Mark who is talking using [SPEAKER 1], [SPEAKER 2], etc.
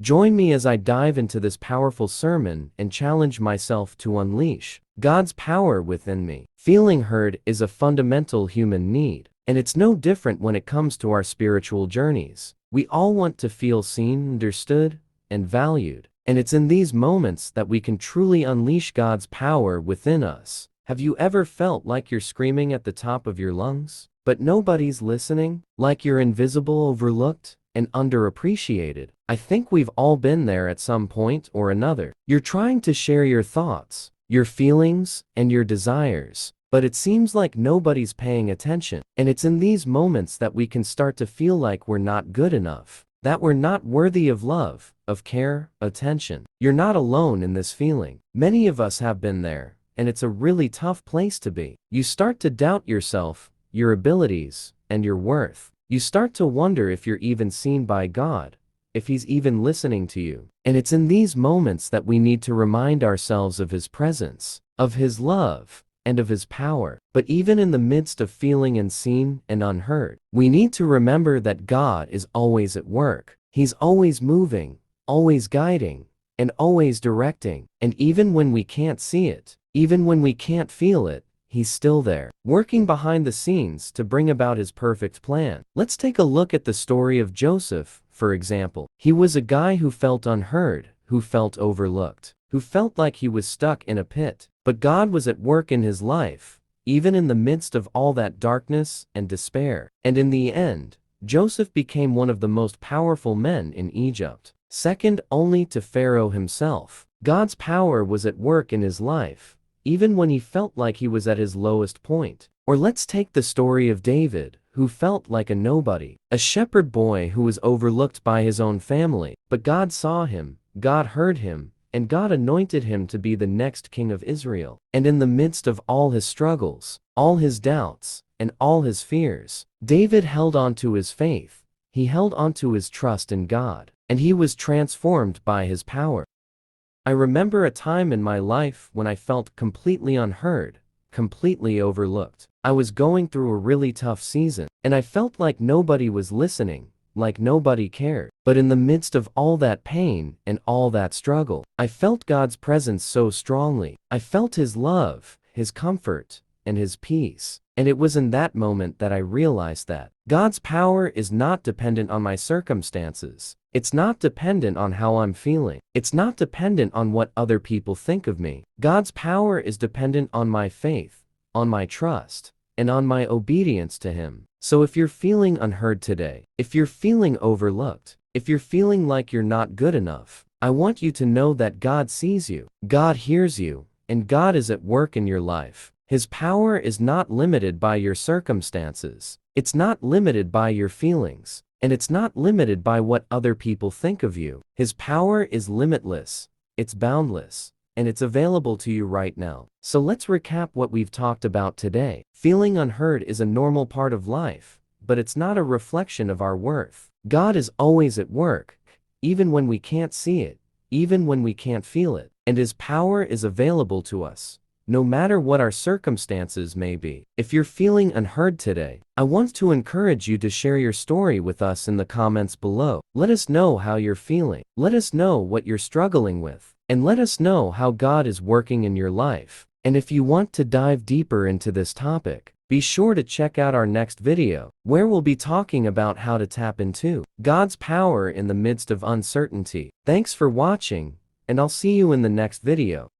[SPEAKER 1] Join me as I dive into this powerful sermon and challenge myself to unleash God's power within me. Feeling heard is a fundamental human need, and it's no different when it comes to our spiritual journeys. We all want to feel seen, understood, and valued, and it's in these moments that we can truly unleash God's power within us. Have you ever felt like you're screaming at the top of your lungs, but nobody's listening? Like you're invisible, overlooked, and underappreciated? I think we've all been there at some point or another. You're trying to share your thoughts, your feelings, and your desires, but it seems like nobody's paying attention. And it's in these moments that we can start to feel like we're not good enough, that we're not worthy of love, of care, attention. You're not alone in this feeling. Many of us have been there, and it's a really tough place to be. You start to doubt yourself, your abilities, and your worth. You start to wonder if you're even seen by God, if He's even listening to you. And it's in these moments that we need to remind ourselves of His presence, of His love, and of His power. But even in the midst of feeling unseen and unheard, we need to remember that God is always at work. He's always moving, always guiding, and always directing. And even when we can't see it, even when we can't feel it, He's still there, working behind the scenes to bring about His perfect plan. Let's take a look at the story of Joseph, for example. He was a guy who felt unheard, who felt overlooked, who felt like he was stuck in a pit. But God was at work in his life, even in the midst of all that darkness and despair. And in the end, Joseph became one of the most powerful men in Egypt, second only to Pharaoh himself. God's power was at work in his life, even when he felt like he was at his lowest point. Or let's take the story of David, who felt like a nobody, a shepherd boy who was overlooked by his own family. But God saw him, God heard him, and God anointed him to be the next king of Israel. And in the midst of all his struggles, all his doubts, and all his fears, David held on to his faith. He held on to his trust in God, and he was transformed by His power. I remember a time in my life when I felt completely unheard, completely overlooked. I was going through a really tough season, and I felt like nobody was listening, like nobody cared. But in the midst of all that pain and all that struggle, I felt God's presence so strongly. I felt His love, His comfort, and His peace. And it was in that moment that I realized that God's power is not dependent on my circumstances. It's not dependent on how I'm feeling. It's not dependent on what other people think of me. God's power is dependent on my faith, on my trust, and on my obedience to Him. So if you're feeling unheard today, if you're feeling overlooked, if you're feeling like you're not good enough, I want you to know that God sees you, God hears you, and God is at work in your life. His power is not limited by your circumstances. It's not limited by your feelings. And it's not limited by what other people think of you. His power is limitless, it's boundless, and it's available to you right now. So let's recap what we've talked about today. Feeling unheard is a normal part of life, but it's not a reflection of our worth. God is always at work, even when we can't see it, even when we can't feel it. And His power is available to us, no matter what our circumstances may be. If you're feeling unheard today, I want to encourage you to share your story with us in the comments below. Let us know how you're feeling. Let us know what you're struggling with. And let us know how God is working in your life. And if you want to dive deeper into this topic, be sure to check out our next video, where we'll be talking about how to tap into God's power in the midst of uncertainty. Thanks for watching, and I'll see you in the next video.